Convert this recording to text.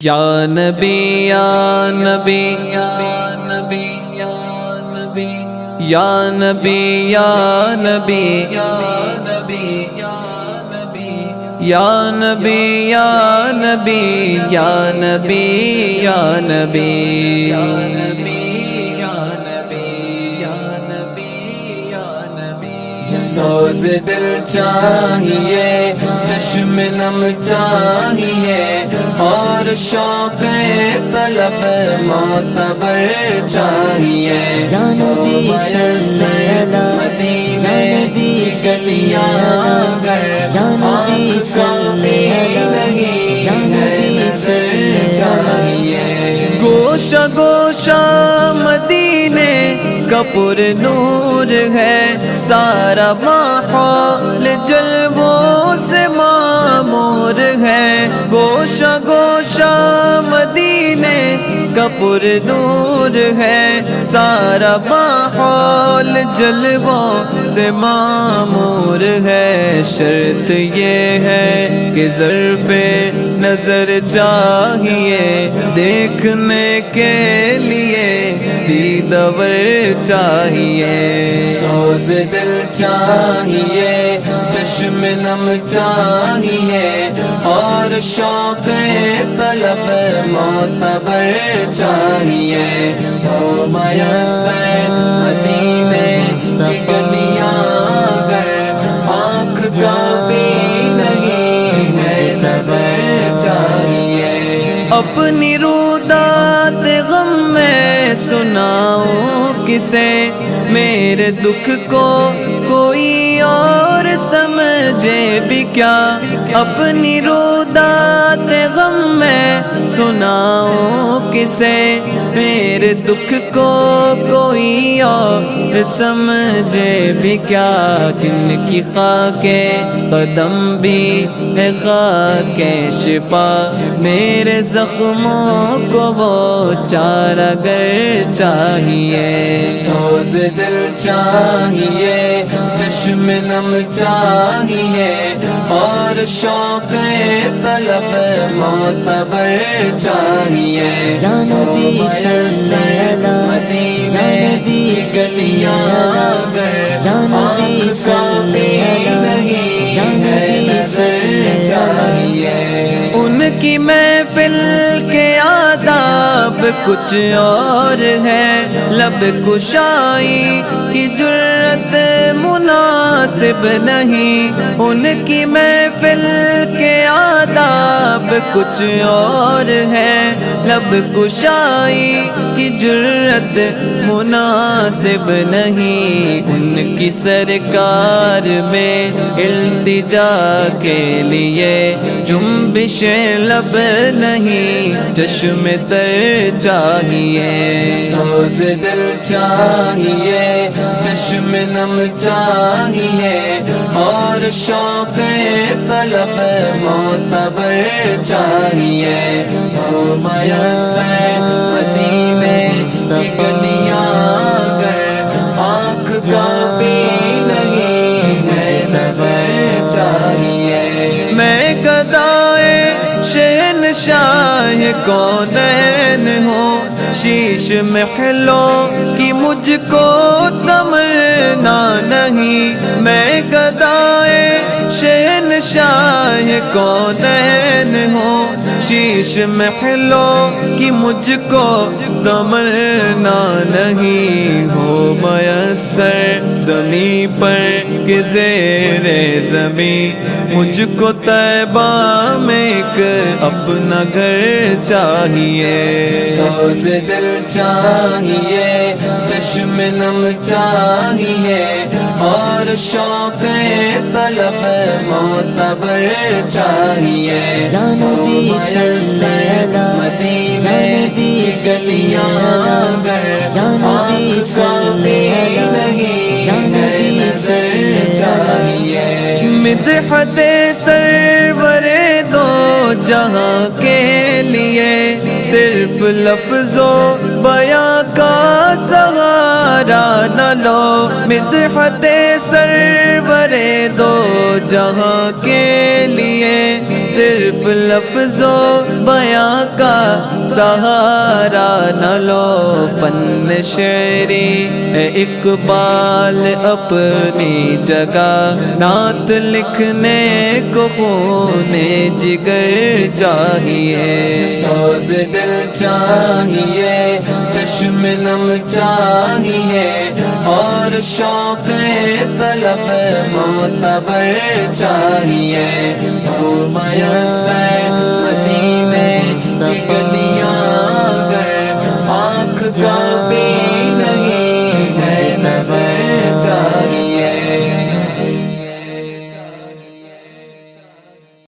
یا نبی یا نبی یا نبی یا نبی یا نبی یا نبی یا نبی یا نبی یا نبی یا نبی یا نبی یا نبی سوز دل چاہیے، چشم نم چاہیے، اور شوق طلب معتبر چاہیے۔ یا نبی صلی اللہ، یا نبی صلی اللہ، یا نبی صلی اللہ، یا نبی صلی اللہ۔ گوشہ گوشہ مدینے کا پر نور ہے، سارا ماحول جلووں سے معمور ہے۔ گوشہ گوشہ مدینے کا پر نور ہے، سارا ماحول جلووں سے معمور ہے۔ شرط یہ ہے کہ ظرف نظر چاہیے، دیکھنے کے لیے دیدور چاہیے۔ سوز دل چاہیے، چشم نم چاہیے، اور شوق طلب معتبر چاہیے۔ ہو میسر مدینے کی گلیاں، گر آنکھ کا بھی نہیں ہے نظر چاہیے۔ اپنی رودات غم میں سناؤں کسے، میرے دکھ کو کوئی اور سمجھے بھی کیا۔ اپنی رودات غم میں سناؤں کسے، میرے دکھ کو کوئی اور سمجھے بھی کیا۔ جن کی خاک قدم بھی ہے خاک شفا، میرے زخموں کو وہ چارہ گر چاہیے۔ سوز دل چاہیے، چشم نم چاہیے، اور شوق طلب معتبر چاہیے۔ یا نبی صلی اللہ، یا نبی صلی اللہ، یا نبی صلی اللہ، یا نبی صلی اللہ۔ ان کی محفل کے آداب کچھ اور ہے، لب کشائی کی جرت مناسب نہیں۔ ان کی محفل کے آداب کچھ اور ہے، لب کشائی کی جرت مناسب نہیں۔ ان کی سرکار میں التجا کے لیے جنبش لب نہیں، چشم تر چاہیے۔ سوز دل چاہیے، چشم نم چاہیے، اور شوق طلب معتبر چاہیے۔ ہو میسر مدینے کی گلیاں، گر آنکھ کا بھی نہیں ہے نظر چاہیے۔ میں گدائے شہنشاہ کونین ہوں، شیش محلوں کی مجھ کو تمنا نہیں۔ میں گدائے شہنشاہ کونین ہوں، شیش محلوں کی مجھ کو تمنا نہیں۔ ہو میسر زمین پر کہ زیر زمین، مجھ کو طیبہ میں ایک اپنا گھر چاہیے۔ سوز دل چاہیے، چشم نم چاہیے، اور شوق طلب معتبر چاہیے۔ یا نبی صلی اللہ، مدینے کی گلیاں، گر آنکھ کا بھی نہیں ہے نظر چاہیے۔ مدحت سرور دو جہاں کے لیے، صرف لفظ و بیاں کا سہارا سہارا نہ لو مدحت سرور دو جہاں کے لیے صرف لفظ و بیاں کا سہارا نہ لو فن شعری ہے اقبال اپنی جگہ نعت لکھنے کو خون جگر چاہیے سوز دل چاہیے چشم نم چاہیے اور شوق طلب معتبر چاہیے وہ میسر مدینے کی گلیاں